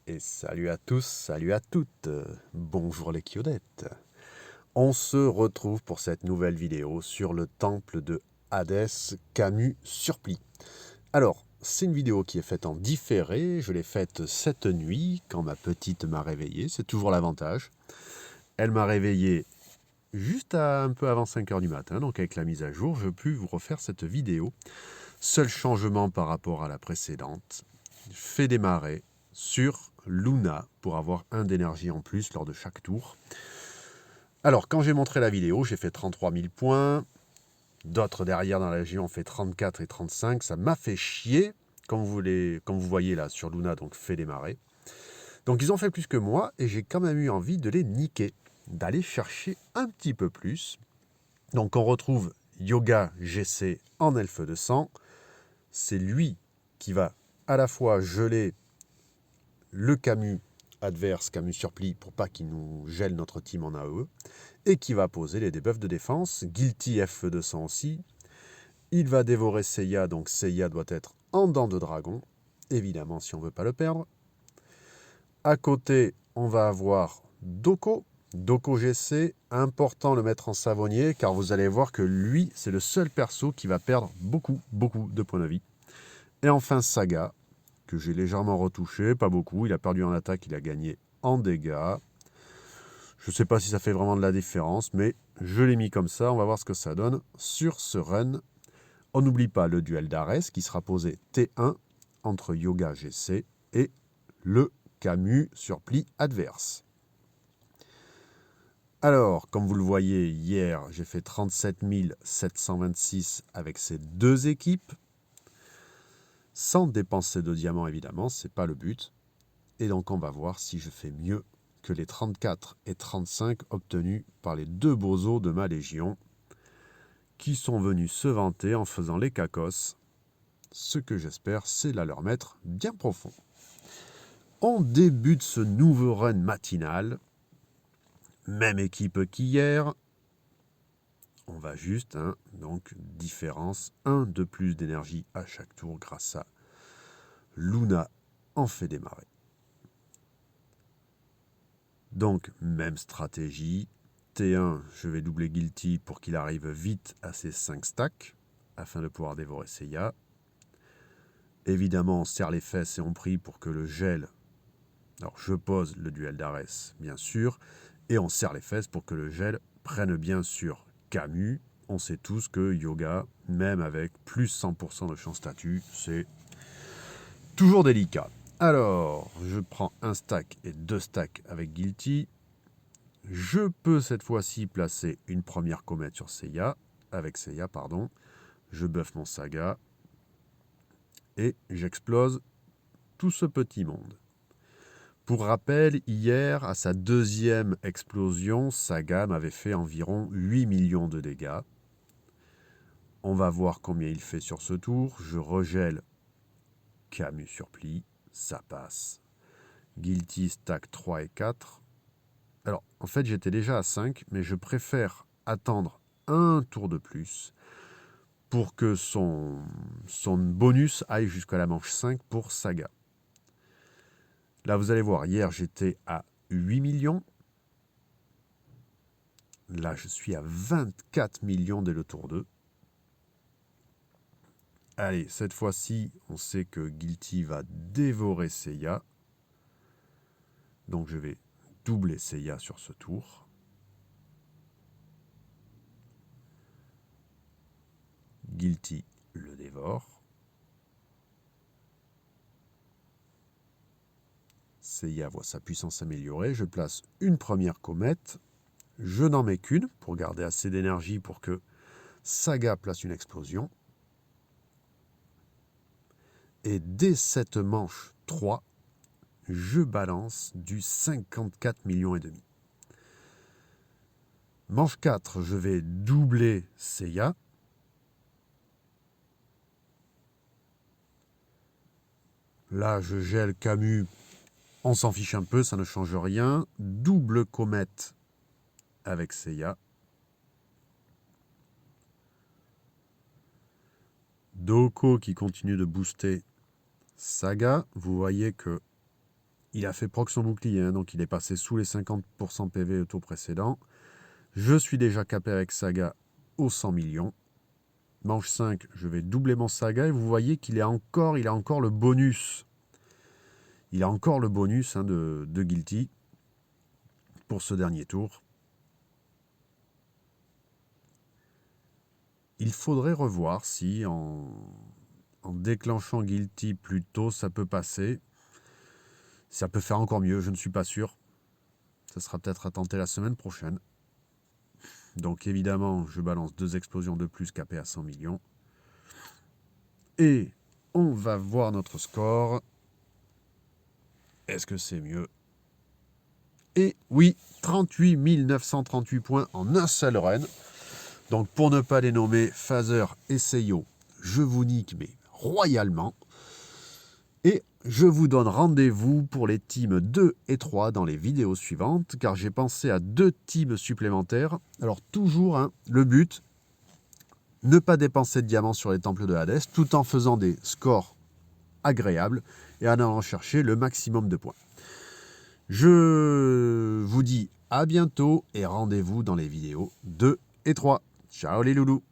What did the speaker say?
Et salut à tous, salut à toutes, bonjour les Kyodettes. On se retrouve pour cette nouvelle vidéo sur le temple de Hadès Camus Surplis. Alors, c'est une vidéo qui est faite en différé, je l'ai faite cette nuit quand ma petite m'a réveillé, c'est toujours l'avantage. Elle m'a réveillé juste un peu avant 5h du matin, donc avec la mise à jour, je peux vous refaire cette vidéo. Seul changement par rapport à la précédente, fait démarrer sur Luna pour avoir 1 d'énergie en plus lors de chaque tour. Alors, quand j'ai montré la vidéo, j'ai fait 33 000 points. D'autres derrière dans la région ont fait 34 et 35. Ça m'a fait chier, comme vous voyez là sur Luna, donc fait démarrer. Donc ils ont fait plus que moi et j'ai quand même eu envie de les niquer, d'aller chercher un petit peu plus. Donc on retrouve Yoga GC en elfe de sang. C'est lui qui va à la fois geler le Camus adverse, Camus Surplis, pour pas qu'il nous gèle notre team en AE, et qui va poser les debuffs de défense. Guilty F200 aussi. Il va dévorer Seiya, donc Seiya doit être en dents de dragon, évidemment si on veut pas le perdre. À côté, on va avoir Doko. Doko GC, important le mettre en savonnier, car vous allez voir que lui, c'est le seul perso qui va perdre beaucoup de points de vie. Et enfin Saga, que j'ai légèrement retouché, pas beaucoup. Il a perdu en attaque, il a gagné en dégâts. Je ne sais pas si ça fait vraiment de la différence, mais je l'ai mis comme ça. On va voir ce que ça donne sur ce run. On n'oublie pas le duel d'Ares qui sera posé T1 entre Yoga GC et le Camus Surplis adverse. Alors, comme vous le voyez, hier, j'ai fait 37 726 avec ces deux équipes. Sans dépenser de diamants, évidemment, c'est pas le but. Et donc, on va voir si je fais mieux que les 34 et 35 obtenus par les deux bozos de ma légion, qui sont venus se vanter en faisant les cacos. Ce que j'espère, c'est la leur mettre bien profond. On débute ce nouveau run matinal. Même équipe qu'hier. On va juste, donc différence, 1 de plus d'énergie à chaque tour grâce à Luna en fait démarrer. Donc, même stratégie. T1, je vais doubler Guilty pour qu'il arrive vite à ses 5 stacks, afin de pouvoir dévorer Seiya. Évidemment, on serre les fesses et on prie pour que le gel... Alors, je pose le duel d'Ares, bien sûr, et on serre les fesses pour que le gel prenne bien sur Camus. On sait tous que Yoga, même avec plus 100% de chance statut, c'est toujours délicat. Alors, je prends un stack et 2 stacks avec Guilty. Je peux cette fois-ci placer une première comète sur Seiya, avec Seiya, pardon. Je buff mon Saga et j'explose tout ce petit monde. Pour rappel, hier, à sa deuxième explosion, Saga m'avait fait environ 8 millions de dégâts. On va voir combien il fait sur ce tour. Je regèle Camus Surplis, ça passe. Guilty stack 3 et 4. Alors, en fait, j'étais déjà à 5, mais je préfère attendre un tour de plus pour que son bonus aille jusqu'à la manche 5 pour Saga. Là, vous allez voir, hier, j'étais à 8 millions. Là, je suis à 24 millions dès le tour 2. Allez, cette fois-ci, on sait que Guilty va dévorer Seiya. Donc, je vais doubler Seiya sur ce tour. Guilty le dévore. Seiya voit sa puissance améliorer. Je place une première comète. Je n'en mets qu'une pour garder assez d'énergie pour que Saga place une explosion. Et dès cette manche 3, je balance du 54 millions et demi. Manche 4, je vais doubler Seiya. Là, je gèle Camus. On s'en fiche un peu, ça ne change rien. Double comète avec Seiya. Doko qui continue de booster Saga. Vous voyez que Il a fait proc son bouclier, hein, donc il est passé sous les 50% PV au tour précédent. Je suis déjà capé avec Saga aux 100 millions. Manche 5, je vais doubler mon Saga et vous voyez qu'il a encore le bonus. Il a encore le bonus hein, de Guilty pour ce dernier tour. Il faudrait revoir si en déclenchant Guilty plus tôt, ça peut passer. Ça peut faire encore mieux, je ne suis pas sûr. Ça sera peut-être à tenter la semaine prochaine. Donc évidemment, je balance 2 explosions de plus capées à 100 millions. Et on va voir notre score. Est-ce que c'est mieux? Et oui, 38 938 points en un seul run. Donc pour ne pas les nommer Phaser et Seiyo, je vous nique mais royalement. Et je vous donne rendez-vous pour les teams 2 et 3 dans les vidéos suivantes, car j'ai pensé à 2 teams supplémentaires. Alors toujours, hein, le but, ne pas dépenser de diamants sur les temples de Hadès, tout en faisant des scores agréables et en allant chercher le maximum de points. Je vous dis à bientôt et rendez-vous dans les vidéos 2 et 3. Ciao les loulous!